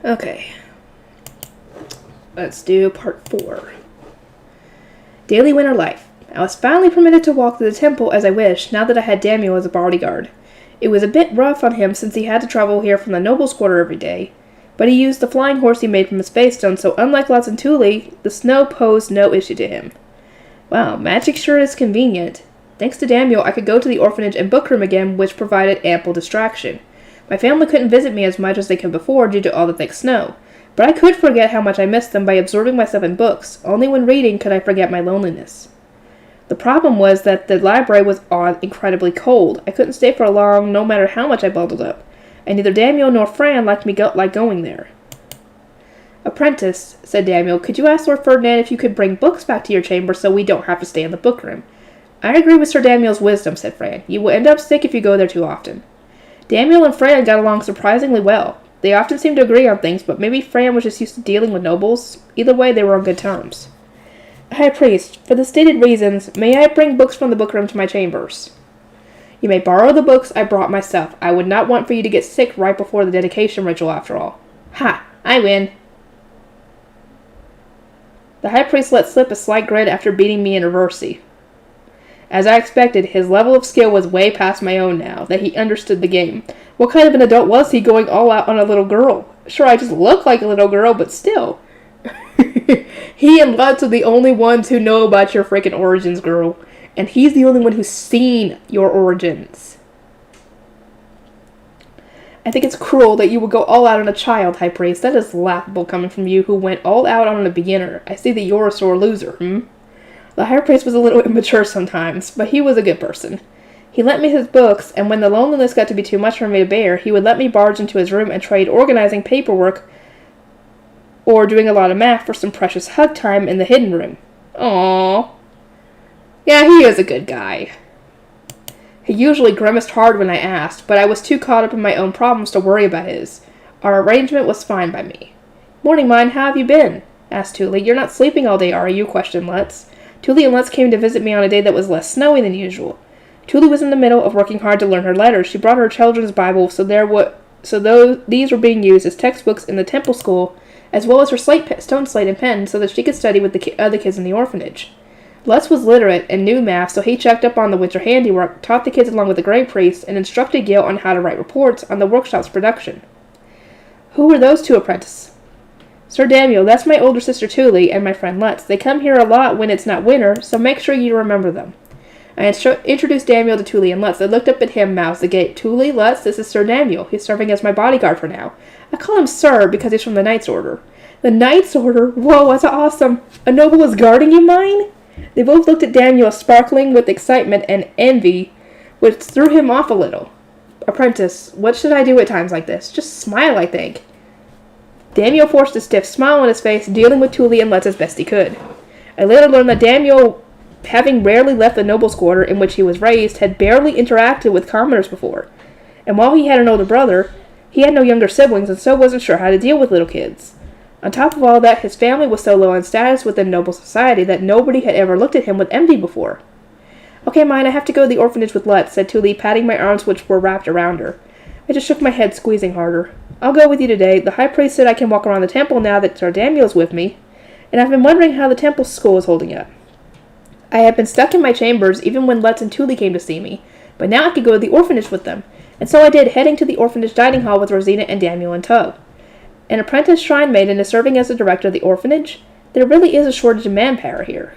Okay. Let's do part 4. Daily winter life. I was finally permitted to walk to the temple as I wished, now that I had Daniel as a bodyguard. It was a bit rough on him since he had to travel here from the noble's quarter every day, but he used the flying horse he made from his face stone, so unlike Lutz and Thule, the snow posed no issue to him. Wow, magic sure is convenient. Thanks to Daniel, I could go to the orphanage and bookroom again, which provided ample distraction. My family couldn't visit me as much as they could before due to all the thick snow, but I could forget how much I missed them by absorbing myself in books. Only when reading could I forget my loneliness. The problem was that the library was incredibly cold. I couldn't stay for long, no matter how much I bundled up, and neither Daniel nor Fran liked going there. Apprentice, said Daniel, could you ask Lord Ferdinand if you could bring books back to your chamber so we don't have to stay in the bookroom? I agree with Sir Daniel's wisdom, said Fran. You will end up sick if you go there too often. Daniel and Fran got along surprisingly well. They often seemed to agree on things, but maybe Fran was just used to dealing with nobles. Either way, they were on good terms. High Priest, for the stated reasons, may I bring books from the bookroom to my chambers? You may borrow the books I brought myself. I would not want for you to get sick right before the dedication ritual, after all. Ha! I win! The High Priest let slip a slight grin after beating me in reversi. As I expected, his level of skill was way past my own now that he understood the game. What kind of an adult was he going all out on a little girl? Sure, I just look like a little girl, but still. He and Lutz are the only ones who know about your freaking origins, girl. And he's the only one who's seen your origins. I think it's cruel that you would go all out on a child, High Priest. That is laughable coming from you who went all out on a beginner. I see that you're a sore loser, The High Priest was a little immature sometimes, but he was a good person. He lent me his books, and when the loneliness got to be too much for me to bear, he would let me barge into his room and trade organizing paperwork or doing a lot of math for some precious hug time in the hidden room. Aww. Yeah, he is a good guy. He usually grimaced hard when I asked, but I was too caught up in my own problems to worry about his. Our arrangement was fine by me. Morning, mine, how have you been? Asked Thule. You're not sleeping all day, are you? Questioned Lutz. Thule and Lutz came to visit me on a day that was less snowy than usual. Thule was in the middle of working hard to learn her letters. She brought her children's Bible, these were being used as textbooks in the temple school, as well as her stone slate and pen, so that she could study with the other kids in the orphanage. Lutz was literate and knew math, so he checked up on the winter handiwork, taught the kids along with the Grey Priest, and instructed Gil on how to write reports on the workshop's production. Who were those two, Apprentice? Sir Daniel, that's my older sister Thule, and my friend Lutz. They come here a lot when it's not winter, so make sure you remember them. I introduced Daniel to Thule and Lutz. They looked up at him, mouths agape. Thule, Lutz, this is Sir Daniel. He's serving as my bodyguard for now. I call him Sir because he's from the Knight's Order. The Knight's Order? Whoa, that's awesome. A noble is guarding you, mine? They both looked at Daniel, sparkling with excitement and envy, which threw him off a little. Apprentice, what should I do at times like this? Just smile, I think. Daniel forced a stiff smile on his face, dealing with Thule and Lutz as best he could. I later learned that Daniel, having rarely left the noble's quarter in which he was raised, had barely interacted with commoners before. And while he had an older brother, he had no younger siblings and so wasn't sure how to deal with little kids. On top of all that, his family was so low in status within noble society that nobody had ever looked at him with envy before. Okay, mine, I have to go to the orphanage with Lutz, said Thule, patting my arms which were wrapped around her. I just shook my head, squeezing harder. I'll go with you today. The High Priest said I can walk around the temple now that Sir Daniel's with me, and I've been wondering how the temple school is holding up. I had been stuck in my chambers even when Lutz and Thule came to see me, but now I could go to the orphanage with them, and so I did, heading to the orphanage dining hall with Rosina and Daniel and Tug. An apprentice shrine maiden is serving as the director of the orphanage? There really is a shortage of manpower here.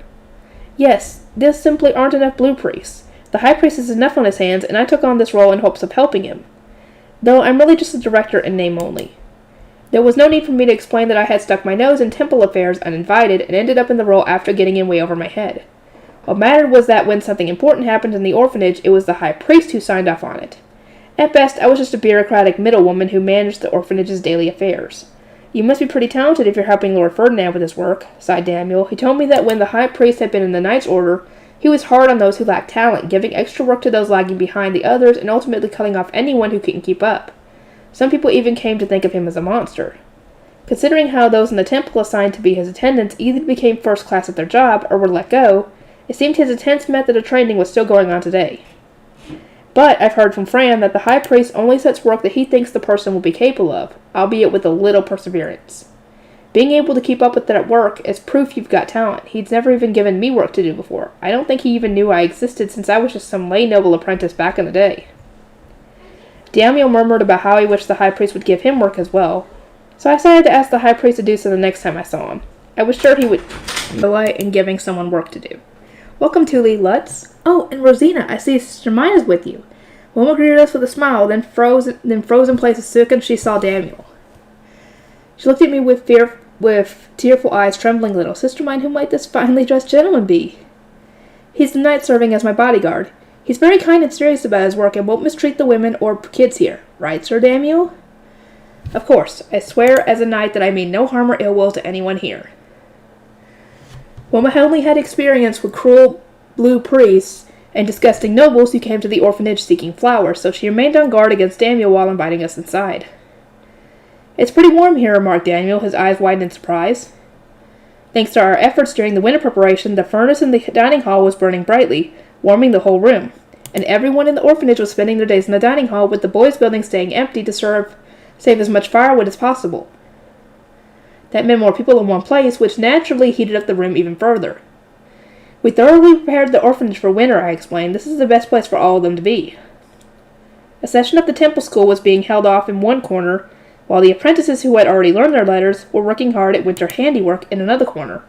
Yes, there simply aren't enough blue priests. The High Priest has enough on his hands, and I took on this role in hopes of helping him. Though I'm really just a director in name only. There was no need for me to explain that I had stuck my nose in temple affairs uninvited and ended up in the role after getting in way over my head. What mattered was that when something important happened in the orphanage, it was the High Priest who signed off on it. At best, I was just a bureaucratic middlewoman who managed the orphanage's daily affairs. You must be pretty talented if you're helping Lord Ferdinand with his work, sighed Daniel. He told me that when the High Priest had been in the Knight's Order, he was hard on those who lacked talent, giving extra work to those lagging behind the others and ultimately cutting off anyone who couldn't keep up. Some people even came to think of him as a monster. Considering how those in the temple assigned to be his attendants either became first class at their job or were let go, it seemed his intense method of training was still going on today. But I've heard from Fran that the High Priest only sets work that he thinks the person will be capable of, albeit with a little perseverance. Being able to keep up with that work is proof you've got talent. He's never even given me work to do before. I don't think he even knew I existed since I was just some lay noble apprentice back in the day. Daniel murmured about how he wished the High Priest would give him work as well, so I decided to ask the High Priest to do so the next time I saw him. I was sure he would delight in giving someone work to do. Welcome, Tuli, Lutz. Oh, and Rosina, I see Sister Mina's with you. Wilma greeted us with a smile, then froze in place as soon as she saw Daniel. She looked at me with tearful eyes trembling a little. Sister mine, who might this finely dressed gentleman be? He's the knight serving as my bodyguard. He's very kind and serious about his work and won't mistreat the women or kids here. Right, Sir Daniel? Of course. I swear as a knight that I mean no harm or ill will to anyone here. Wilma had only had experience with cruel blue priests and disgusting nobles who came to the orphanage seeking flowers, so she remained on guard against Daniel while inviting us inside. It's pretty warm here, remarked Daniel, his eyes wide in surprise. Thanks to our efforts during the winter preparation, the furnace in the dining hall was burning brightly, warming the whole room, and everyone in the orphanage was spending their days in the dining hall, with the boys' building staying empty to save as much firewood as possible. That meant more people in one place, which naturally heated up the room even further. We thoroughly prepared the orphanage for winter, I explained. This is the best place for all of them to be. A session of the temple school was being held off in one corner, while the apprentices who had already learned their letters were working hard at winter handiwork in another corner.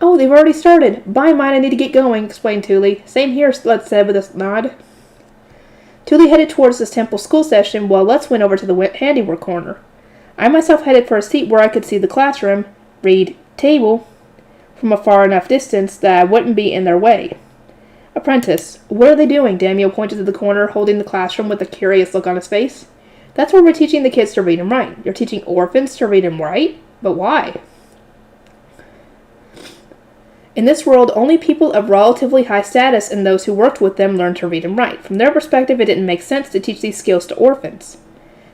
Oh, they've already started. Bye, mine, I need to get going, explained Tuli. Same here, Lutz said with a nod. Tuli headed towards this temple school session, while Lutz went over to the handiwork corner. I myself headed for a seat where I could see the classroom, read, table, from a far enough distance that I wouldn't be in their way. Apprentice, what are they doing? Daniel pointed to the corner, holding the classroom with a curious look on his face. That's where we're teaching the kids to read and write. You're teaching orphans to read and write? But why? In this world, only people of relatively high status and those who worked with them learned to read and write. From their perspective, it didn't make sense to teach these skills to orphans.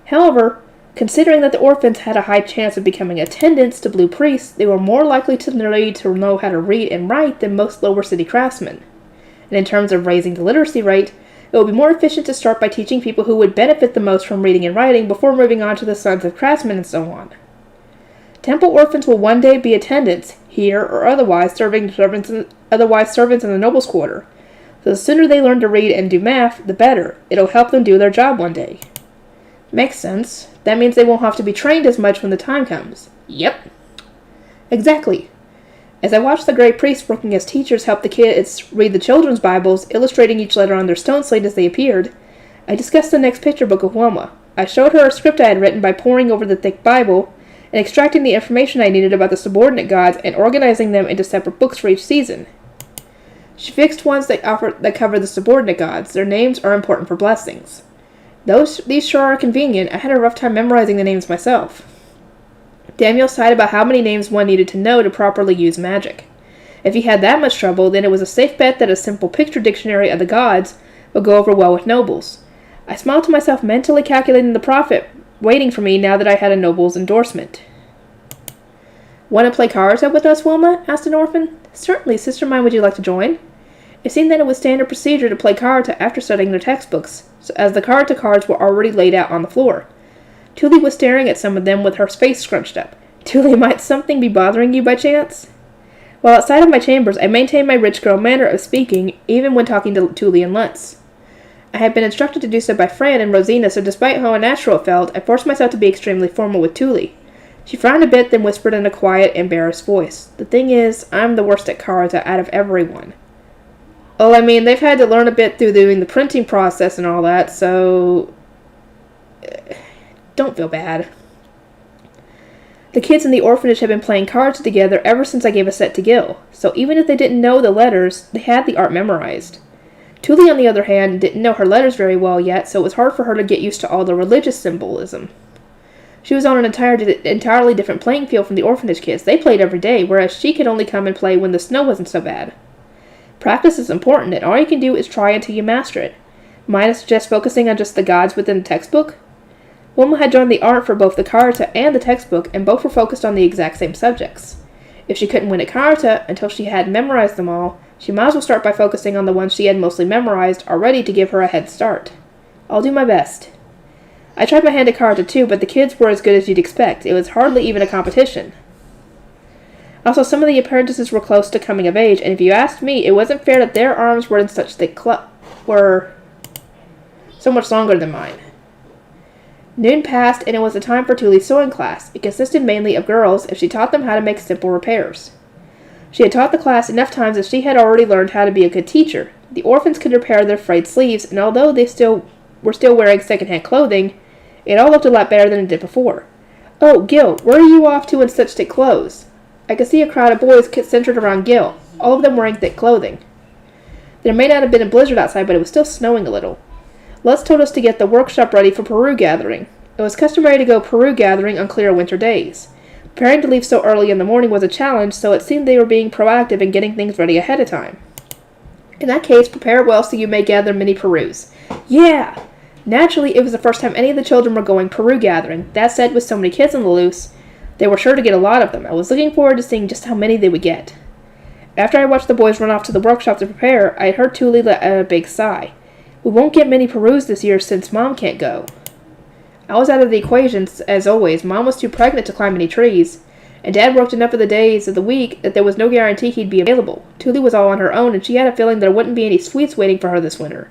However, considering that the orphans had a high chance of becoming attendants to blue priests, they were more likely to know how to read and write than most lower city craftsmen. And in terms of raising the literacy rate, it would be more efficient to start by teaching people who would benefit the most from reading and writing before moving on to the sons of craftsmen and so on. Temple orphans will one day be attendants, here or otherwise servants in the noble's quarter. So the sooner they learn to read and do math, the better. It'll help them do their job one day. Makes sense. That means they won't have to be trained as much when the time comes. Yep. Exactly. As I watched the Grey Priests working as teachers help the kids read the children's Bibles, illustrating each letter on their stone slate as they appeared, I discussed the next picture book of Wilma. I showed her a script I had written by poring over the thick Bible and extracting the information I needed about the subordinate gods and organizing them into separate books for each season. She fixed ones that cover the subordinate gods. Their names are important for blessings. These sure are convenient. I had a rough time memorizing the names myself. Daniel sighed about how many names one needed to know to properly use magic. If he had that much trouble, then it was a safe bet that a simple picture dictionary of the gods would go over well with nobles. I smiled to myself, mentally calculating the profit waiting for me now that I had a noble's endorsement. Want to play cards with us, Wilma? Asked an orphan. Certainly, Sister mine, would you like to join? It seemed that it was standard procedure to play cards after studying their textbooks, as the cards were already laid out on the floor. Tuli was staring at some of them with her face scrunched up. Tuli, might something be bothering you by chance? While outside of my chambers, I maintained my rich girl manner of speaking, even when talking to Tuli and Lutz. I had been instructed to do so by Fran and Rosina, so despite how unnatural it felt, I forced myself to be extremely formal with Tuli. She frowned a bit, then whispered in a quiet, embarrassed voice. The thing is, I'm the worst at cards out of everyone. Well, I mean, they've had to learn a bit through doing the printing process and all that, so don't feel bad. The kids in the orphanage had been playing cards together ever since I gave a set to Gil, so even if they didn't know the letters, they had the art memorized. Tuli, on the other hand, didn't know her letters very well yet, so it was hard for her to get used to all the religious symbolism. She was on an entirely different playing field from the orphanage kids. They played every day, whereas she could only come and play when the snow wasn't so bad. Practice is important, and all you can do is try until you master it. Might I suggest focusing on just the gods within the textbook? Wilma had joined the art for both the karata and the textbook, and both were focused on the exact same subjects. If she couldn't win at karata until she had memorized them all, She might as well start by focusing on the ones she had mostly memorized already to give her a head start. I'll do my best. I tried my hand at karate too, but the kids were as good as you'd expect. It was hardly even a competition. Also, some of the apprentices were close to coming of age, and if you asked me, it wasn't fair that their arms were in such were so much longer than mine. Noon passed, and it was the time for Thule's sewing class. It consisted mainly of girls, and she taught them how to make simple repairs. She had taught the class enough times that she had already learned how to be a good teacher. The orphans could repair their frayed sleeves, and although they were still wearing second-hand clothing, it all looked a lot better than it did before. Oh, Gil, where are you off to in such thick clothes? I could see a crowd of boys centered around Gil, all of them wearing thick clothing. There may not have been a blizzard outside, but it was still snowing a little. Les told us to get the workshop ready for Peru gathering. It was customary to go Peru gathering on clear winter days. Preparing to leave so early in the morning was a challenge, so it seemed they were being proactive in getting things ready ahead of time. In that case, prepare well so you may gather many Perus. Yeah! Naturally, it was the first time any of the children were going Peru gathering. That said, with so many kids on the loose, they were sure to get a lot of them. I was looking forward to seeing just how many they would get. After I watched the boys run off to the workshop to prepare, I heard Thule let out a big sigh. We won't get many Perus this year since Mom can't go. I was out of the equation, as always. Mom was too pregnant to climb any trees, and Dad worked enough of the days of the week that there was no guarantee he'd be available. Thule was all on her own, and she had a feeling there wouldn't be any sweets waiting for her this winter.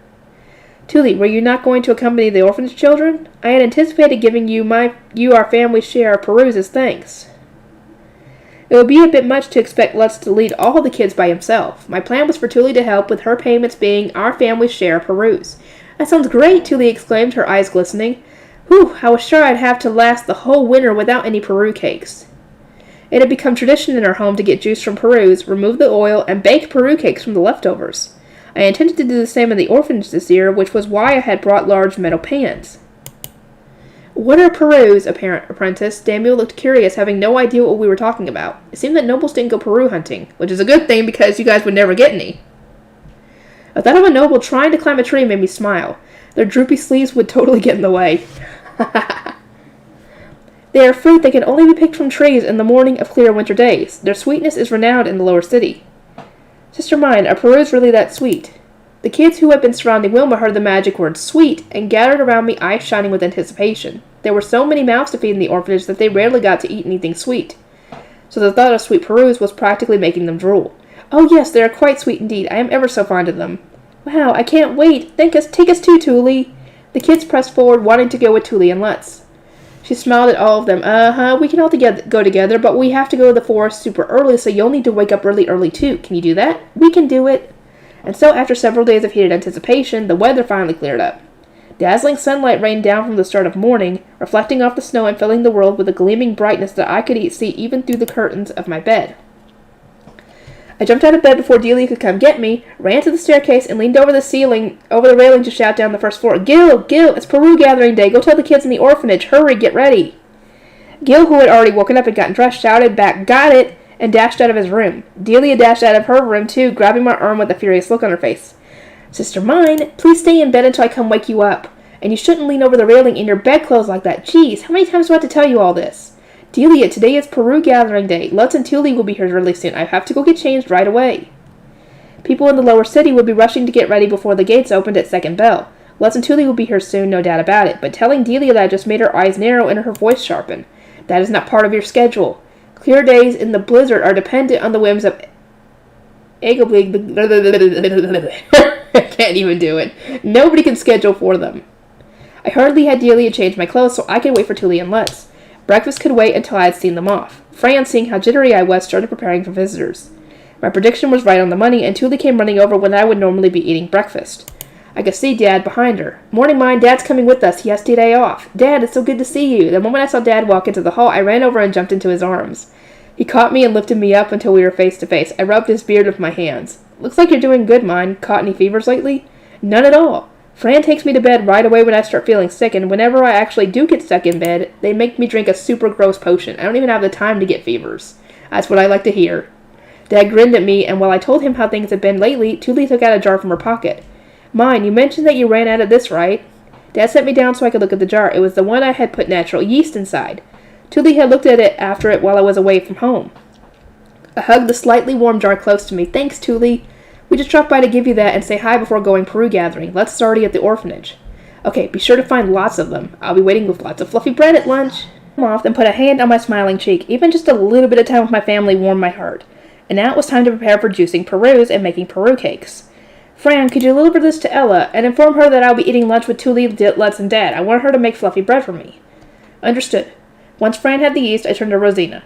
Thule, were you not going to accompany the orphanage children? I had anticipated giving you our family's share of Perus as thanks. It would be a bit much to expect Lutz to lead all the kids by himself. My plan was for Thule to help, with her payments being our family's share of Perus. That sounds great, Thule exclaimed, her eyes glistening. Whew, I was sure I'd have to last the whole winter without any Peru cakes. It had become tradition in our home to get juice from Perus, remove the oil, and bake Peru cakes from the leftovers. I intended to do the same in the orphanage this year, which was why I had brought large metal pans. What are Perus, apprentice? Daniel looked curious, having no idea what we were talking about. It seemed that nobles didn't go Peru hunting, which is a good thing because you guys would never get any. A thought of a noble trying to climb a tree made me smile. Their droopy sleeves would totally get in the way. They are fruit that can only be picked from trees in the morning of clear winter days. Their sweetness is renowned in the lower city. Sister mine, are Perus really that sweet? The kids who had been surrounding Wilma heard the magic word sweet and gathered around me, eyes shining with anticipation. There were so many mouths to feed in the orphanage that they rarely got to eat anything sweet. So the thought of sweet Perus was practically making them drool. Oh yes, they are quite sweet indeed. I am ever so fond of them. Wow, I can't wait. Take us too, Thule. The kids pressed forward, wanting to go with Thule and Lutz. She smiled at all of them. We can all go together, but we have to go to the forest super early, so you'll need to wake up really early too. Can you do that? We can do it. And so, after several days of heated anticipation, the weather finally cleared up. Dazzling sunlight rained down from the start of morning, reflecting off the snow and filling the world with a gleaming brightness that I could see even through the curtains of my bed. I jumped out of bed before Delia could come get me, ran to the staircase, and leaned over the railing to shout down the first floor, Gil, it's Peru gathering day. Go tell the kids in the orphanage. Hurry, get ready. Gil, who had already woken up and gotten dressed, shouted back, Got it, and dashed out of his room. Delia dashed out of her room, too, grabbing my arm with a furious look on her face. Sister mine, please stay in bed until I come wake you up. And you shouldn't lean over the railing in your bedclothes like that. Jeez, how many times do I have to tell you all this? Delia, today is Peru gathering day. Lutz and Thule will be here really soon. I have to go get changed right away. People in the lower city would be rushing to get ready before the gates opened at second bell. Lutz and Thule will be here soon, no doubt about it. But telling Delia that just made her eyes narrow and her voice sharpen. That is not part of your schedule. Clear days in the blizzard are dependent on the whims of I can't even do it. Nobody can schedule for them. I hurriedly had Delia change my clothes so I could wait for Thule and Lutz. Breakfast could wait until I had seen them off. Fran, seeing how jittery I was, started preparing for visitors. My prediction was right on the money, and Thule came running over when I would normally be eating breakfast. I could see Dad behind her. Morning, mine, Dad's coming with us. He has today off. Dad, it's so good to see you. The moment I saw Dad walk into the hall, I ran over and jumped into his arms. He caught me and lifted me up until we were face to face. I rubbed his beard with my hands. Looks like you're doing good, mine. Caught any fevers lately? None at all. Fran takes me to bed right away when I start feeling sick, and whenever I actually do get stuck in bed, they make me drink a super gross potion. I don't even have the time to get fevers. That's what I like to hear. Dad grinned at me, and while I told him how things had been lately, Thule took out a jar from her pocket. Mine, you mentioned that you ran out of this, right? Dad set me down so I could look at the jar. It was the one I had put natural yeast inside. Thule had looked at it after it while I was away from home. I hugged the slightly warm jar close to me. Thanks, Thule. We just dropped by to give you that and say hi before going Peru gathering. Let's already at the orphanage. Okay, be sure to find lots of them. I'll be waiting with lots of fluffy bread at lunch. I'm off and put a hand on my smiling cheek. Even just a little bit of time with my family warmed my heart. And now it was time to prepare for juicing Perus and making Peru cakes. Fran, could you deliver this to Ella and inform her that I'll be eating lunch with Tuli, Lutz, and Dad? I want her to make fluffy bread for me. Understood. Once Fran had the yeast, I turned to Rosina.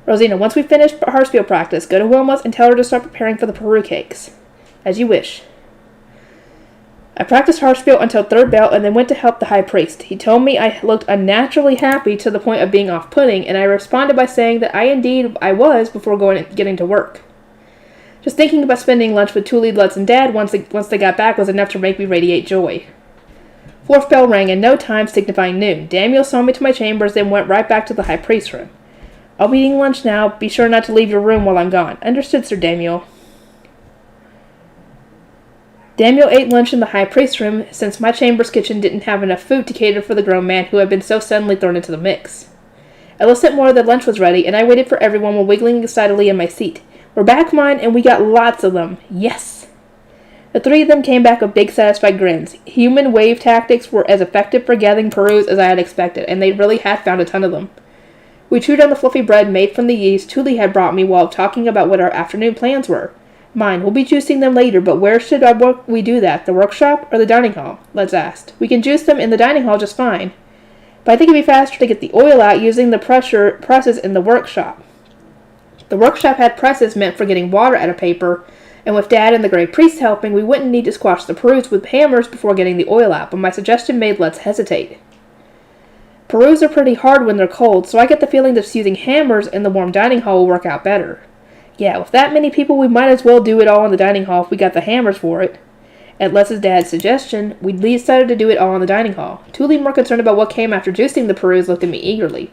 Rosina, once we finish Harspiel practice, go to Wilma's and tell her to start preparing for the Peru cakes. As you wish. I practiced Harspiel until third bell and then went to help the high priest. He told me I looked unnaturally happy to the point of being off-putting, and I responded by saying that I was before getting to work. Just thinking about spending lunch with Tuli, Lutz, and Dad once they got back was enough to make me radiate joy. Fourth bell rang in no time, signifying noon. Daniel saw me to my chambers, then went right back to the high priest's room. I'll be eating lunch now. Be sure not to leave your room while I'm gone. Understood, Sir Daniel. Daniel ate lunch in the high priest's room, since my chamber's kitchen didn't have enough food to cater for the grown man who had been so suddenly thrown into the mix. Ella sent more that lunch was ready, and I waited for everyone while wiggling excitedly in my seat. We're back, mine, and we got lots of them. Yes! The three of them came back with big, satisfied grins. Human wave tactics were as effective for gathering Perus as I had expected, and they really had found a ton of them. We chewed on the fluffy bread made from the yeast Tuli had brought me while talking about what our afternoon plans were. Mine, we'll be juicing them later, but where should we do that? The workshop or the dining hall? Let's ask. We can juice them in the dining hall just fine. But I think it'd be faster to get the oil out using the presses in the workshop. The workshop had presses meant for getting water out of paper, and with Dad and the Great Priest helping, we wouldn't need to squash the Perus with hammers before getting the oil out, but my suggestion made Let's hesitate. Perus are pretty hard when they're cold, so I get the feeling that using hammers in the warm dining hall will work out better. Yeah, with that many people, we might as well do it all in the dining hall if we got the hammers for it. At Les's dad's suggestion, we decided to do it all in the dining hall. Tuli, more concerned about what came after juicing the Perus, looked at me eagerly.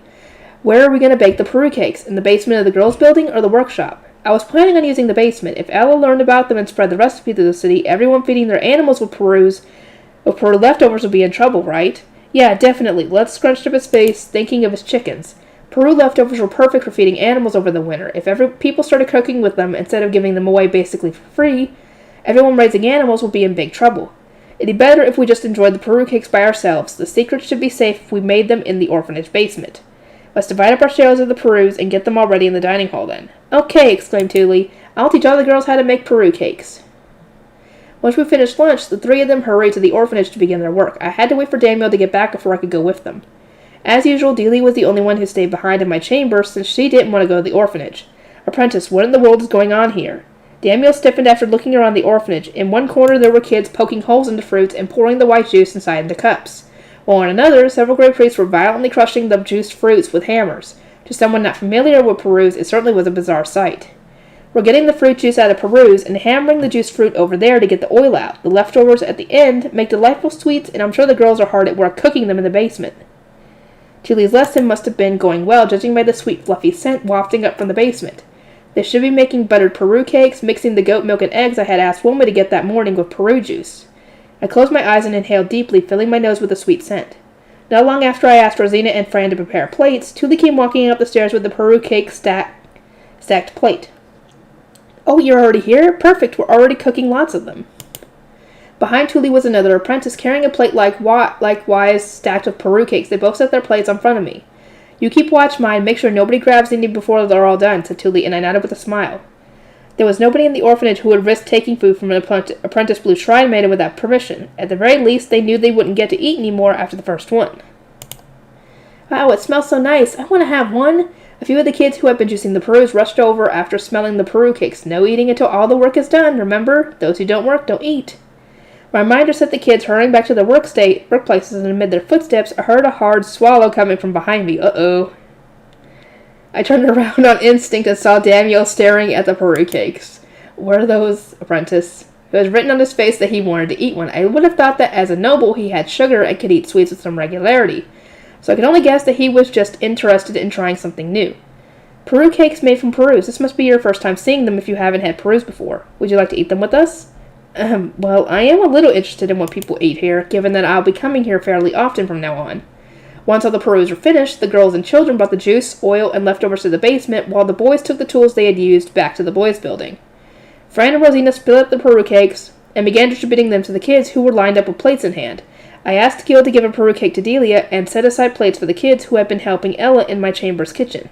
Where are we going to bake the Peru cakes? In the basement of the girls' building or the workshop? I was planning on using the basement. If Ella learned about them and spread the recipe through the city, everyone feeding their animals with Peru leftovers would be in trouble, right? Yeah, definitely. Let's scrunched up his face, thinking of his chickens. Peru leftovers were perfect for feeding animals over the winter. If people started cooking with them instead of giving them away basically for free, everyone raising animals would be in big trouble. It'd be better if we just enjoyed the Peru cakes by ourselves. The secret should be safe if we made them in the orphanage basement. Let's divide up our shares of the Perus and get them all ready in the dining hall then. Okay, exclaimed Tuli. I'll teach all the girls how to make Peru cakes. Once we finished lunch, the three of them hurried to the orphanage to begin their work. I had to wait for Daniel to get back before I could go with them. As usual, Dealey was the only one who stayed behind in my chamber since she didn't want to go to the orphanage. Apprentice, what in the world is going on here? Daniel stiffened after looking around the orphanage. In one corner there were kids poking holes into fruits and pouring the white juice inside into cups, while in another, several great priests were violently crushing the juiced fruits with hammers. To someone not familiar with Perus, it certainly was a bizarre sight. We're getting the fruit juice out of Perus and hammering the juiced fruit over there to get the oil out. The leftovers at the end make delightful sweets, and I'm sure the girls are hard at work cooking them in the basement. Tuli's lesson must have been going well, judging by the sweet, fluffy scent wafting up from the basement. They should be making buttered Peru cakes, mixing the goat milk and eggs I had asked Wilma to get that morning with Peru juice. I closed my eyes and inhaled deeply, filling my nose with the sweet scent. Not long after I asked Rosina and Fran to prepare plates, Tuli came walking up the stairs with the Peru cake stacked plate. Oh, you're already here? Perfect, we're already cooking lots of them. Behind Tuli was another apprentice carrying a plate likewise stacked with Peru cakes. They both set their plates in front of me. You keep watch, mine. Make sure nobody grabs any before they're all done, said Tuli, and I nodded with a smile. There was nobody in the orphanage who would risk taking food from an apprentice blue shrine maiden without permission. At the very least, they knew they wouldn't get to eat any more after the first one. Wow, it smells so nice. I want to have one. A few of the kids who had been juicing the Perus rushed over after smelling the Peru cakes. No eating until all the work is done. Remember, those who don't work don't eat. My reminder set the kids hurrying back to their workplaces, and amid their footsteps, I heard a hard swallow coming from behind me. Uh-oh. I turned around on instinct and saw Daniel staring at the Peru cakes. What are those, apprentice? It was written on his face that he wanted to eat one. I would have thought that as a noble he had sugar and could eat sweets with some regularity, so I could only guess that he was just interested in trying something new. Peru cakes made from Perus. This must be your first time seeing them if you haven't had Perus before. Would you like to eat them with us? Well, I am a little interested in what people eat here, given that I'll be coming here fairly often from now on. Once all the Perus were finished, the girls and children brought the juice, oil, and leftovers to the basement, while the boys took the tools they had used back to the boys' building. Fran and Rosina split up the Peru cakes and began distributing them to the kids who were lined up with plates in hand. I asked Gil to give a Peru cake to Delia and set aside plates for the kids who had been helping Ella in my chamber's kitchen.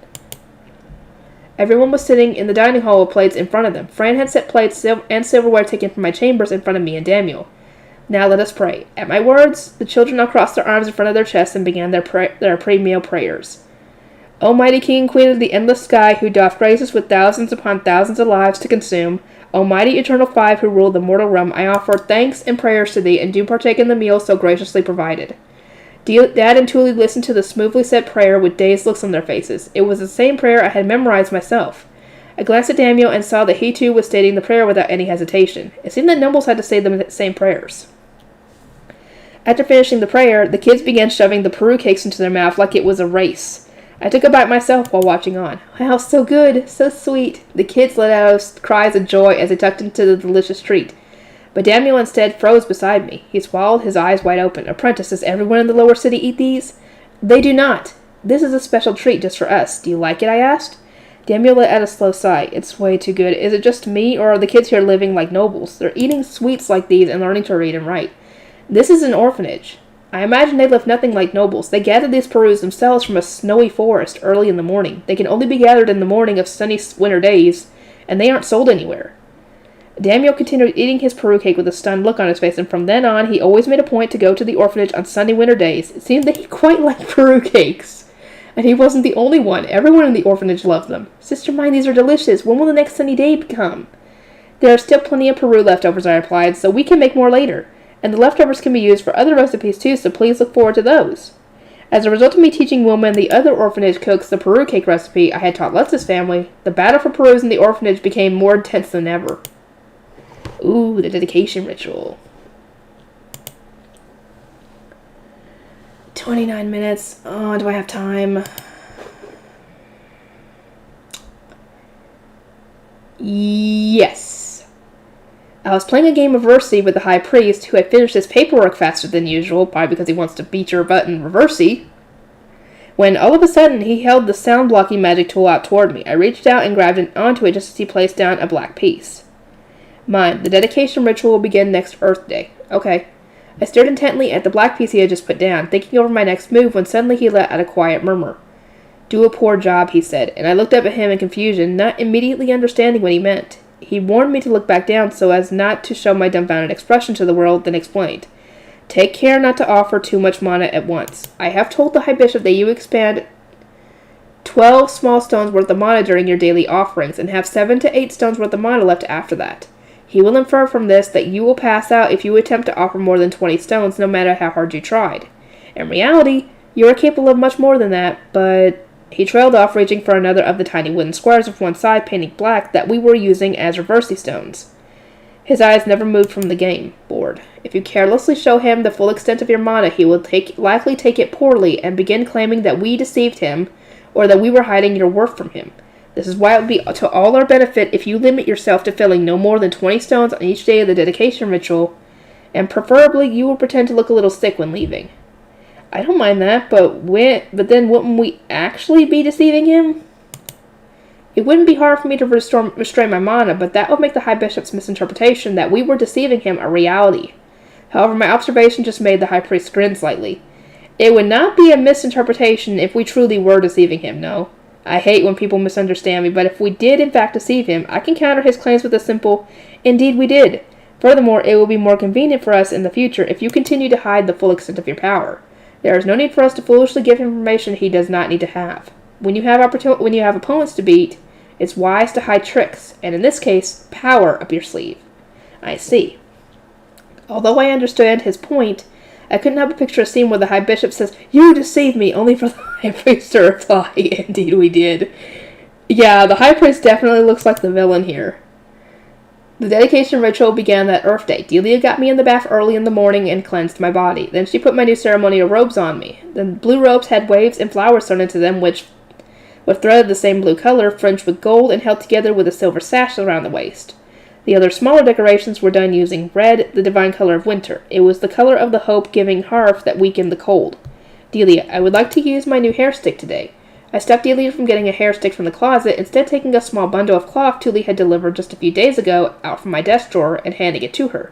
Everyone was sitting in the dining hall with plates in front of them. Fran had set plates and silverware taken from my chambers in front of me and Daniel. Now let us pray. At my words, the children now crossed their arms in front of their chests and began their pre-meal prayers. Almighty King and Queen of the endless sky, who doth grace us with thousands upon thousands of lives to consume, Almighty Eternal Five, who rule the mortal realm, I offer thanks and prayers to thee, and do partake in the meal so graciously provided. Dad and Tuli listened to the smoothly said prayer with dazed looks on their faces. It was the same prayer I had memorized myself. I glanced at Daniel and saw that he too was stating the prayer without any hesitation. It seemed that Numbles had to say the same prayers. After finishing the prayer, the kids began shoving the Peru cakes into their mouth like it was a race. I took a bite myself while watching on. Wow, so good, so sweet. The kids let out cries of joy as they tucked into the delicious treat. But Daniel instead froze beside me. He swallowed, his eyes wide open. Apprentice, does everyone in the lower city eat these? They do not. This is a special treat just for us. Do you like it? I asked. Daniel let out a slow sigh. It's way too good. Is it just me, or are the kids here living like nobles? They're eating sweets like these and learning to read and write. This is an orphanage. I imagine they live nothing like nobles. They gather these Perus themselves from a snowy forest early in the morning. They can only be gathered in the morning of sunny winter days, and they aren't sold anywhere. Daniel continued eating his Peru cake with a stunned look on his face, and from then on he always made a point to go to the orphanage on sunny winter days. It seemed that he quite liked Peru cakes. And he wasn't the only one. Everyone in the orphanage loved them. Sister mine, these are delicious. When will the next sunny day come? There are still plenty of Peru leftovers, I replied, so we can make more later. And the leftovers can be used for other recipes too, so please look forward to those. As a result of me teaching Wilma and the other orphanage cooks the Peru cake recipe I had taught Lutz's family, the battle for Perus in the orphanage became more intense than ever. Ooh, the dedication ritual. 29 minutes. Oh, do I have time? Yes. I was playing a game of Reversey with the High Priest, who had finished his paperwork faster than usual, probably because he wants to beat your butt in Reversey, when all of a sudden he held the sound-blocking magic tool out toward me. I reached out and grabbed onto it just as he placed down a black piece. Mine. The dedication ritual will begin next Earth Day. Okay. I stared intently at the black piece he had just put down, thinking over my next move when suddenly he let out a quiet murmur. Do a poor job, he said, and I looked up at him in confusion, not immediately understanding what he meant. He warned me to look back down so as not to show my dumbfounded expression to the world, then explained. Take care not to offer too much mana at once. I have told the High Bishop that you expand 12 small stones worth of mana during your daily offerings, and have 7 to 8 stones worth of mana left after that. He will infer from this that you will pass out if you attempt to offer more than 20 stones, no matter how hard you tried. In reality, you are capable of much more than that, but... He trailed off, reaching for another of the tiny wooden squares with one side painted black that we were using as Reversey stones. His eyes never moved from the game board. If you carelessly show him the full extent of your mana, he will likely take it poorly and begin claiming that we deceived him, or that we were hiding your worth from him. This is why it would be to all our benefit if you limit yourself to filling no more than 20 stones on each day of the dedication ritual, and preferably you will pretend to look a little sick when leaving. I don't mind that, but then wouldn't we actually be deceiving him? It wouldn't be hard for me to restrain my mana, but that would make the High Bishop's misinterpretation that we were deceiving him a reality. However, my observation just made the High Priest grin slightly. It would not be a misinterpretation if we truly were deceiving him, no. I hate when people misunderstand me, but if we did in fact deceive him, I can counter his claims with a simple, indeed we did. Furthermore, it will be more convenient for us in the future if you continue to hide the full extent of your power. There is no need for us to foolishly give him information he does not need to have. When you have opponents to beat, it's wise to hide tricks, and in this case, power up your sleeve. I see. Although I understand his point, I couldn't help but picture a scene where the High Bishop says, "You deceived me," only for the High Priest to reply, "Indeed we did." Yeah, the High Priest definitely looks like the villain here. The dedication ritual began that Earth Day. Delia got me in the bath early in the morning and cleansed my body. Then she put my new ceremonial robes on me. The blue robes had waves and flowers sewn into them, which were threaded the same blue color, fringed with gold, and held together with a silver sash around the waist. The other smaller decorations were done using red, the divine color of winter. It was the color of the hope-giving hearth that weakened the cold. Delia, I would like to use my new hair stick today. I stopped Delia from getting a hair stick from the closet, instead taking a small bundle of cloth Tuli had delivered just a few days ago out from my desk drawer and handing it to her.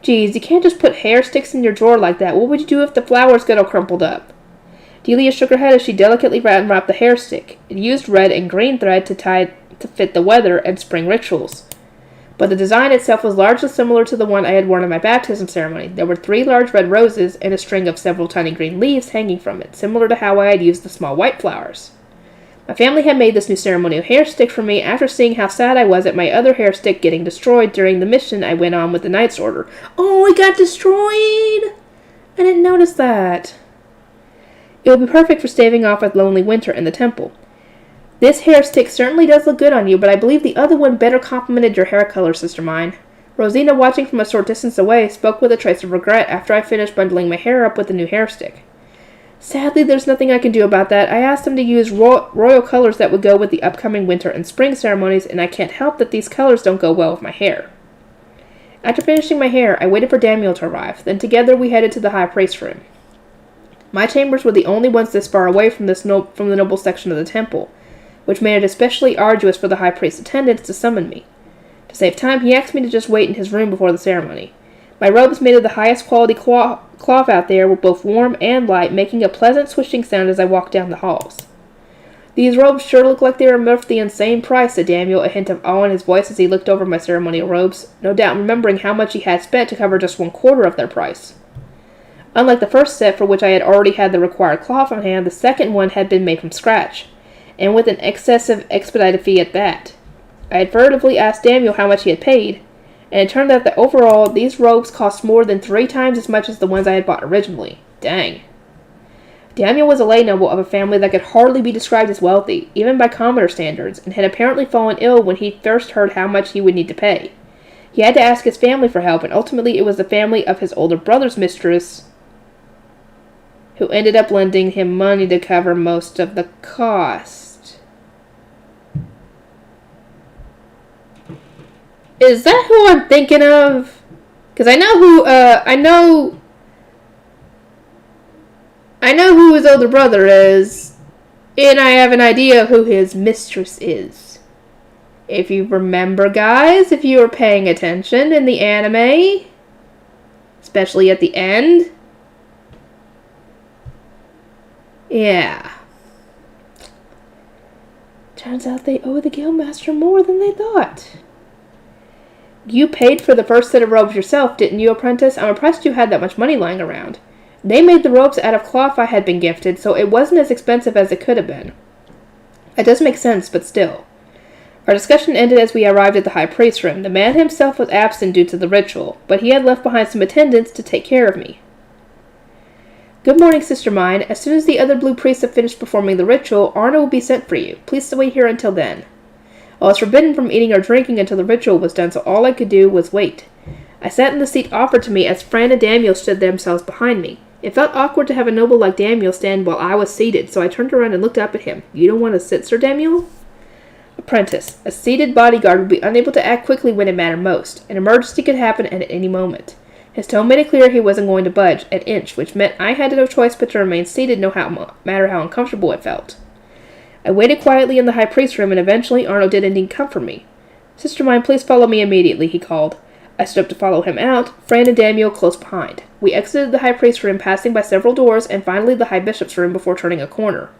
Geez, you can't just put hair sticks in your drawer like that. What would you do if the flowers got all crumpled up? Delia shook her head as she delicately unwrapped the hair stick. It used red and green thread to tie to fit the weather and spring rituals. But the design itself was largely similar to the one I had worn at my baptism ceremony. There were 3 large red roses and a string of several tiny green leaves hanging from it, similar to how I had used the small white flowers. My family had made this new ceremonial hair stick for me after seeing how sad I was at my other hair stick getting destroyed during the mission I went on with the Knight's Order. Oh, it got destroyed! I didn't notice that. It would be perfect for staving off a lonely winter in the temple. This hair stick certainly does look good on you, but I believe the other one better complemented your hair color, sister mine. Rosina, watching from a short distance away, spoke with a trace of regret after I finished bundling my hair up with the new hair stick. Sadly, there's nothing I can do about that. I asked them to use royal colors that would go with the upcoming winter and spring ceremonies, and I can't help that these colors don't go well with my hair. After finishing my hair, I waited for Daniel to arrive. Then together we headed to the high priest's room. My chambers were the only ones this far away from the noble section of the temple, which made it especially arduous for the high priest's attendants to summon me. To save time, he asked me to just wait in his room before the ceremony. My robes, made of the highest quality cloth out there, were both warm and light, making a pleasant swishing sound as I walked down the halls. These robes sure look like they were worth the insane price, said Daniel, a hint of awe in his voice as he looked over my ceremonial robes, no doubt remembering how much he had spent to cover just 1/4 of their price. Unlike the first set, for which I had already had the required cloth on hand, the second one had been made from scratch, and with an excessive expedited fee at that. I had furtively asked Daniel how much he had paid, and it turned out that overall, these robes cost more than 3 times as much as the ones I had bought originally. Dang. Daniel was a lay noble of a family that could hardly be described as wealthy, even by commoner standards, and had apparently fallen ill when he first heard how much he would need to pay. He had to ask his family for help, and ultimately it was the family of his older brother's mistress who ended up lending him money to cover most of the cost. Is that who I'm thinking of? Because I know who his older brother is, and I have an idea who his mistress is. If you remember, guys, if you were paying attention in the anime, especially at the end. Yeah. Turns out they owe the guildmaster more than they thought. You paid for the first set of robes yourself, didn't you, apprentice? I'm impressed you had that much money lying around. They made the robes out of cloth I had been gifted, so it wasn't as expensive as it could have been. It does make sense, but still. Our discussion ended as we arrived at the high priest's room. The man himself was absent due to the ritual, but he had left behind some attendants to take care of me. Good morning, sister mine. As soon as the other blue priests have finished performing the ritual, Arno will be sent for you. Please wait here until then. I was forbidden from eating or drinking until the ritual was done, so all I could do was wait. I sat in the seat offered to me as Fran and Daniel stood themselves behind me. It felt awkward to have a noble like Daniel stand while I was seated, so I turned around and looked up at him. You don't want to sit, Sir Daniel? Apprentice, a seated bodyguard would be unable to act quickly when it mattered most. An emergency could happen at any moment. His tone made it clear he wasn't going to budge an inch, which meant I had no choice but to remain seated no matter how uncomfortable it felt. I waited quietly in the high priest's room, and eventually Arno did indeed come for me. Sister mine, please follow me immediately, he called. I stood up to follow him out, Fran and Daniel close behind. We exited the high priest's room, passing by several doors, and finally the high bishop's room before turning a corner.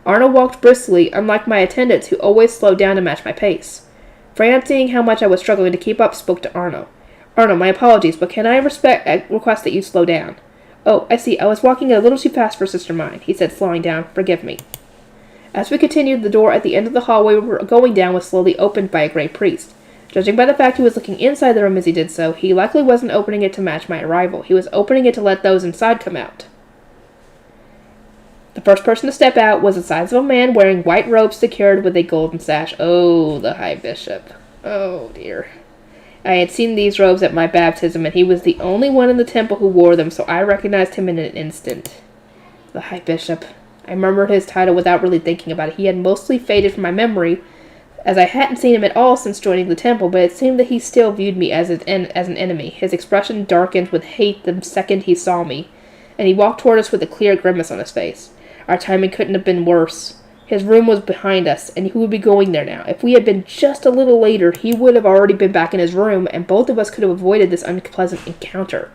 Arno walked briskly, unlike my attendants who always slowed down to match my pace. Fran, seeing how much I was struggling to keep up, spoke to Arno. Arno, my apologies, but can I request that you slow down? Oh, I see, I was walking a little too fast for sister mine, he said, slowing down. Forgive me. As we continued, the door at the end of the hallway we were going down was slowly opened by a great priest. Judging by the fact he was looking inside the room as he did so, he likely wasn't opening it to match my arrival. He was opening it to let those inside come out. The first person to step out was the size of a man wearing white robes secured with a golden sash. Oh, the high bishop. Oh, dear. I had seen these robes at my baptism, and he was the only one in the temple who wore them, so I recognized him in an instant. The high bishop. I remembered his title without really thinking about it. He had mostly faded from my memory, as I hadn't seen him at all since joining the temple, but it seemed that he still viewed me as an enemy. His expression darkened with hate the second he saw me, and he walked toward us with a clear grimace on his face. Our timing couldn't have been worse. His room was behind us, and he would be going there now. If we had been just a little later, he would have already been back in his room, and both of us could have avoided this unpleasant encounter.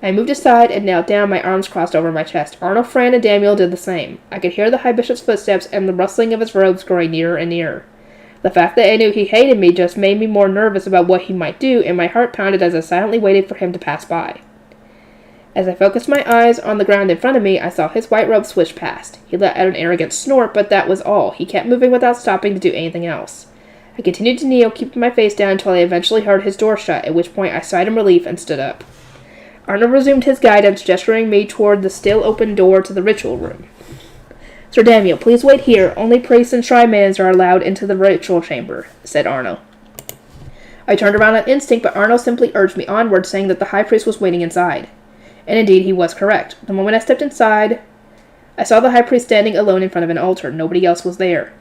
I moved aside and knelt down, my arms crossed over my chest. Arnold, Fran, and Daniel did the same. I could hear the High Bishop's footsteps and the rustling of his robes growing nearer and nearer. The fact that I knew he hated me just made me more nervous about what he might do, and my heart pounded as I silently waited for him to pass by. As I focused my eyes on the ground in front of me, I saw his white robe swish past. He let out an arrogant snort, but that was all. He kept moving without stopping to do anything else. I continued to kneel, keeping my face down until I eventually heard his door shut, at which point I sighed in relief and stood up. Arnold resumed his guidance, gesturing me toward the still open door to the ritual room. Sir Daniel, please wait here. Only priests and shrine maidens are allowed into the ritual chamber, said Arnold. I turned around on instinct, but Arnold simply urged me onward, saying that the high priest was waiting inside. And indeed, he was correct. The moment I stepped inside, I saw the high priest standing alone in front of an altar. Nobody else was there.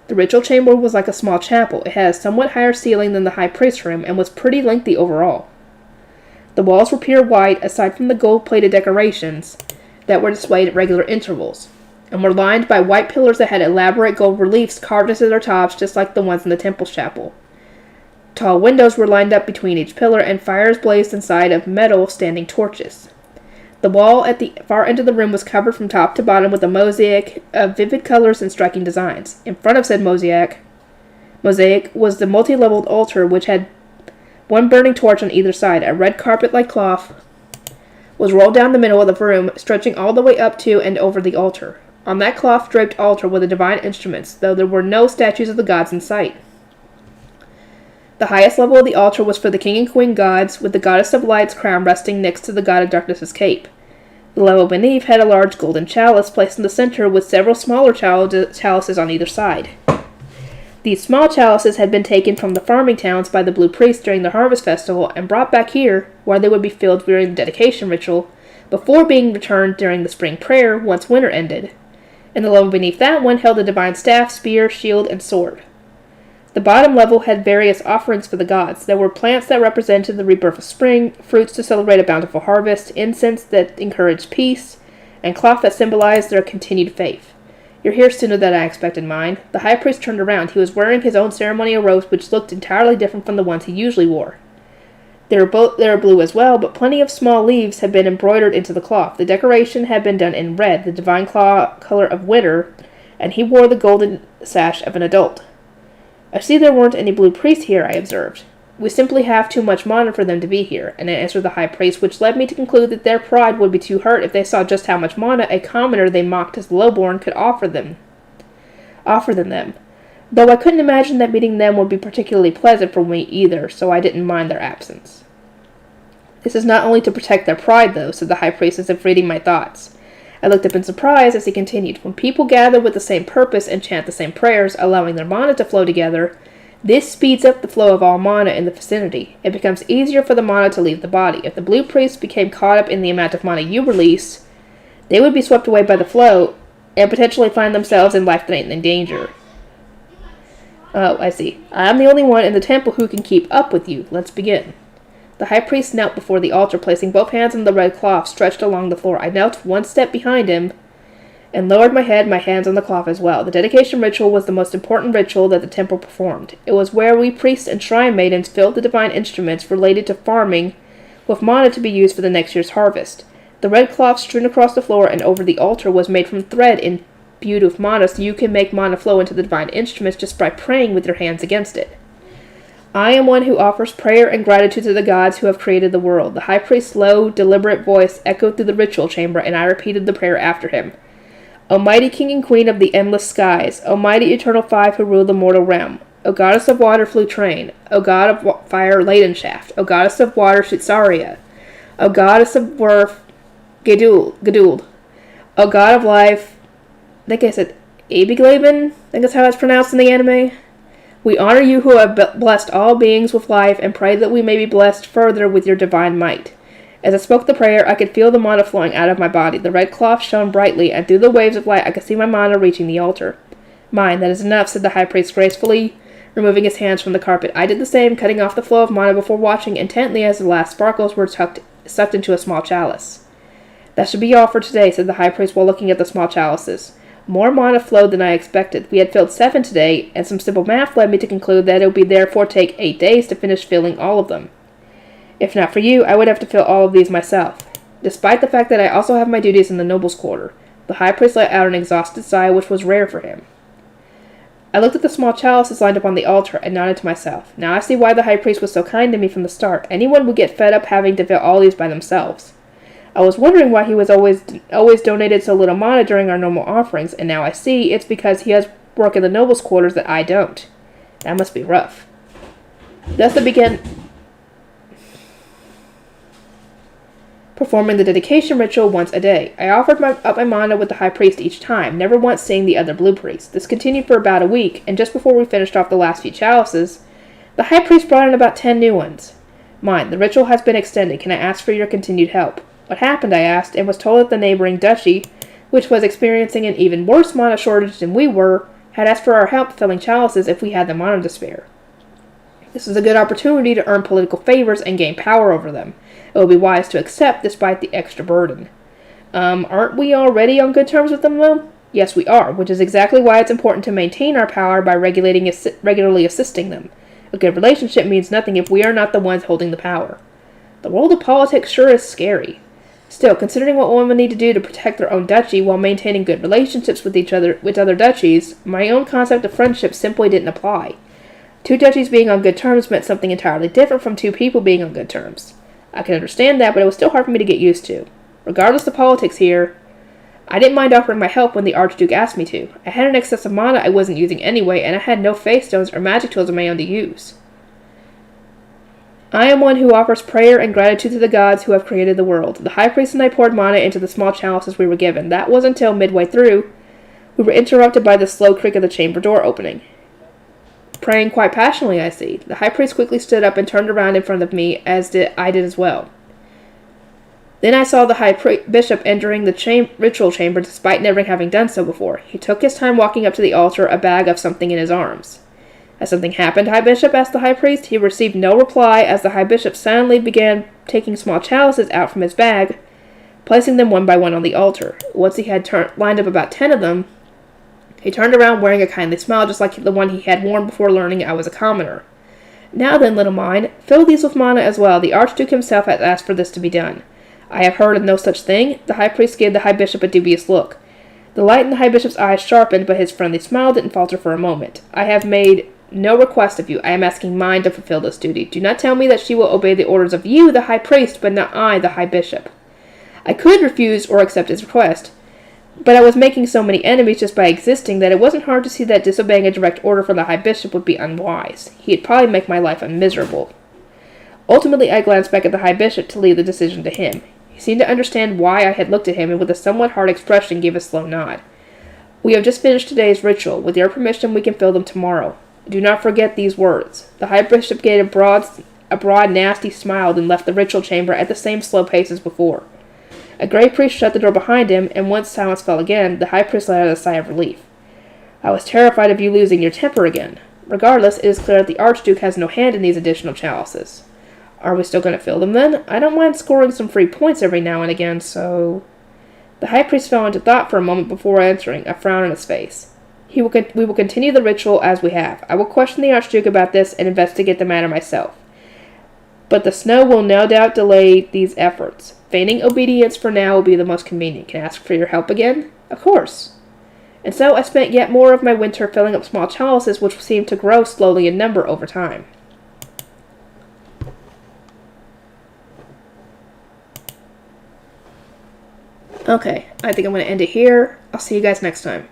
The ritual chamber was like a small chapel. It had a somewhat higher ceiling than the high priest's room, and was pretty lengthy overall. The walls were pure white, aside from the gold-plated decorations that were displayed at regular intervals, and were lined by white pillars that had elaborate gold reliefs carved into their tops, just like the ones in the temple's chapel. Tall windows were lined up between each pillar, and fires blazed inside of metal standing torches. The wall at the far end of the room was covered from top to bottom with a mosaic of vivid colors and striking designs. In front of said mosaic was the multi-leveled altar, which had one burning torch on either side. A red carpet-like cloth was rolled down the middle of the room, stretching all the way up to and over the altar. On that cloth-draped altar were the divine instruments, though there were no statues of the gods in sight. The highest level of the altar was for the king and queen gods, with the goddess of light's crown resting next to the god of darkness's cape. The level beneath had a large golden chalice placed in the center, with several smaller chalices on either side. These small chalices had been taken from the farming towns by the Blue Priest during the harvest festival and brought back here, where they would be filled during the dedication ritual, before being returned during the spring prayer once winter ended. And the level beneath that one held the divine staff, spear, shield, and sword. The bottom level had various offerings for the gods. There were plants that represented the rebirth of spring, fruits to celebrate a bountiful harvest, incense that encouraged peace, and cloth that symbolized their continued faith. You're here sooner than I expected, mine. The high priest turned around. He was wearing his own ceremonial robes, which looked entirely different from the ones he usually wore. They were blue as well, but plenty of small leaves had been embroidered into the cloth. The decoration had been done in red, the divine color of winter, and he wore the golden sash of an adult. I see there weren't any blue priests here, I observed. We simply have too much mana for them to be here, and I answered the high priest, which led me to conclude that their pride would be too hurt if they saw just how much mana a commoner they mocked as lowborn could offer them, though I couldn't imagine that meeting them would be particularly pleasant for me either, so I didn't mind their absence. This is not only to protect their pride, though, said the high priest as if reading my thoughts. I looked up in surprise as he continued. When people gather with the same purpose and chant the same prayers, allowing their mana to flow together, this speeds up the flow of all mana in the vicinity. It becomes easier for the mana to leave the body. If the blue priests became caught up in the amount of mana you release, they would be swept away by the flow and potentially find themselves in life-threatening danger. Oh, I see. I am the only one in the temple who can keep up with you. Let's begin. The high priest knelt before the altar, placing both hands on the red cloth stretched along the floor. I knelt one step behind him and lowered my head, my hands on the cloth as well. The dedication ritual was the most important ritual that the temple performed. It was where we priests and shrine maidens filled the divine instruments related to farming with mana to be used for the next year's harvest. The red cloth strewn across the floor and over the altar was made from thread imbued with mana, so you can make mana flow into the divine instruments just by praying with your hands against it. I am one who offers prayer and gratitude to the gods who have created the world. The high priest's low, deliberate voice echoed through the ritual chamber, and I repeated the prayer after him. O mighty king and queen of the endless skies, O mighty eternal five who rule the mortal realm, O goddess of water flue train, O god of fire Laden shaft, O goddess of water Shitsaria, O goddess of worth Geduld, O god of life, I think I said Abiglaben, I think that's how it's pronounced in the anime. We honor you who have blessed all beings with life and pray that we may be blessed further with your divine might. As I spoke the prayer, I could feel the mana flowing out of my body. The red cloth shone brightly, and through the waves of light I could see my mana reaching the altar. Mine, that is enough, said the high priest gracefully, removing his hands from the carpet. I did the same, cutting off the flow of mana before watching intently as the last sparkles were sucked into a small chalice. That should be all for today, said the high priest while looking at the small chalices. More mana flowed than I expected. We had filled 7 today, and some simple math led me to conclude that it would be therefore take 8 days to finish filling all of them. If not for you, I would have to fill all of these myself. Despite the fact that I also have my duties in the Noble's Quarter, the High Priest let out an exhausted sigh which was rare for him. I looked at the small chalices lined up on the altar and nodded to myself. Now I see why the High Priest was so kind to me from the start. Anyone would get fed up having to fill all these by themselves. I was wondering why he was always donated so little mana during our normal offerings, and now I see it's because he has work in the Noble's Quarters that I don't. That must be rough. Thus I began performing the dedication ritual once a day. I offered up my mana with the High Priest each time, never once seeing the other blue priests. This continued for about a week, and just before we finished off the last few chalices, the High Priest brought in about 10 new ones. Mine, the ritual has been extended. Can I ask for your continued help? What happened, I asked, and was told that the neighboring duchy, which was experiencing an even worse mana shortage than we were, had asked for our help filling chalices if we had the mana to spare. This is a good opportunity to earn political favors and gain power over them. It would be wise to accept despite the extra burden. Aren't we already on good terms with them, though? Yes, we are, which is exactly why it's important to maintain our power by regularly assisting them. A good relationship means nothing if we are not the ones holding the power. The world of politics sure is scary. Still, considering what one would need to do to protect their own duchy while maintaining good relationships with other duchies, my own concept of friendship simply didn't apply. 2 duchies being on good terms meant something entirely different from 2 people being on good terms. I can understand that, but it was still hard for me to get used to. Regardless of politics here, I didn't mind offering my help when the Archduke asked me to. I had an excess of mana I wasn't using anyway, and I had no faith stones or magic tools of my own to use. I am one who offers prayer and gratitude to the gods who have created the world. The High Priest and I poured mana into the small chalices we were given. That was until midway through, we were interrupted by the slow creak of the chamber door opening. Praying quite passionately, I see. The High Priest quickly stood up and turned around in front of me, as I did as well. Then I saw the Bishop entering the ritual chamber despite never having done so before. He took his time walking up to the altar, a bag of something in his arms. Has something happened, High Bishop? Asked the High Priest. He received no reply as the High Bishop silently began taking small chalices out from his bag, placing them one by one on the altar. Once he had lined up about 10 of them, he turned around wearing a kindly smile just like the one he had worn before learning I was a commoner. Now then, little mine, fill these with mana as well. The Archduke himself has asked for this to be done. I have heard of no such thing. The High Priest gave the High Bishop a dubious look. The light in the High Bishop's eyes sharpened, but his friendly smile didn't falter for a moment. I have made no request of you. I am asking mine to fulfill this duty. Do not tell me that she will obey the orders of you, the High Priest, but not I, the High Bishop. I could refuse or accept his request, but I was making so many enemies just by existing that it wasn't hard to see that disobeying a direct order from the High Bishop would be unwise. He'd probably make my life miserable. Ultimately, I glanced back at the High Bishop to leave the decision to him. He seemed to understand why I had looked at him, and with a somewhat hard expression gave a slow nod. We have just finished today's ritual. With your permission, we can fill them tomorrow. Do not forget these words. The High Bishop gave a broad, nasty smile, then left the ritual chamber at the same slow pace as before. A grey priest shut the door behind him, and once silence fell again, the High Priest let out a sigh of relief. I was terrified of you losing your temper again. Regardless, it is clear that the Archduke has no hand in these additional chalices. Are we still going to fill them then? I don't mind scoring some free points every now and again, so... The High Priest fell into thought for a moment before answering, a frown on his face. We will continue the ritual as we have. I will question the Archduke about this and investigate the matter myself. But the snow will no doubt delay these efforts. Feigning obedience for now will be the most convenient. Can I ask for your help again? Of course. And so I spent yet more of my winter filling up small chalices, which seemed to grow slowly in number over time. Okay, I think I'm going to end it here. I'll see you guys next time.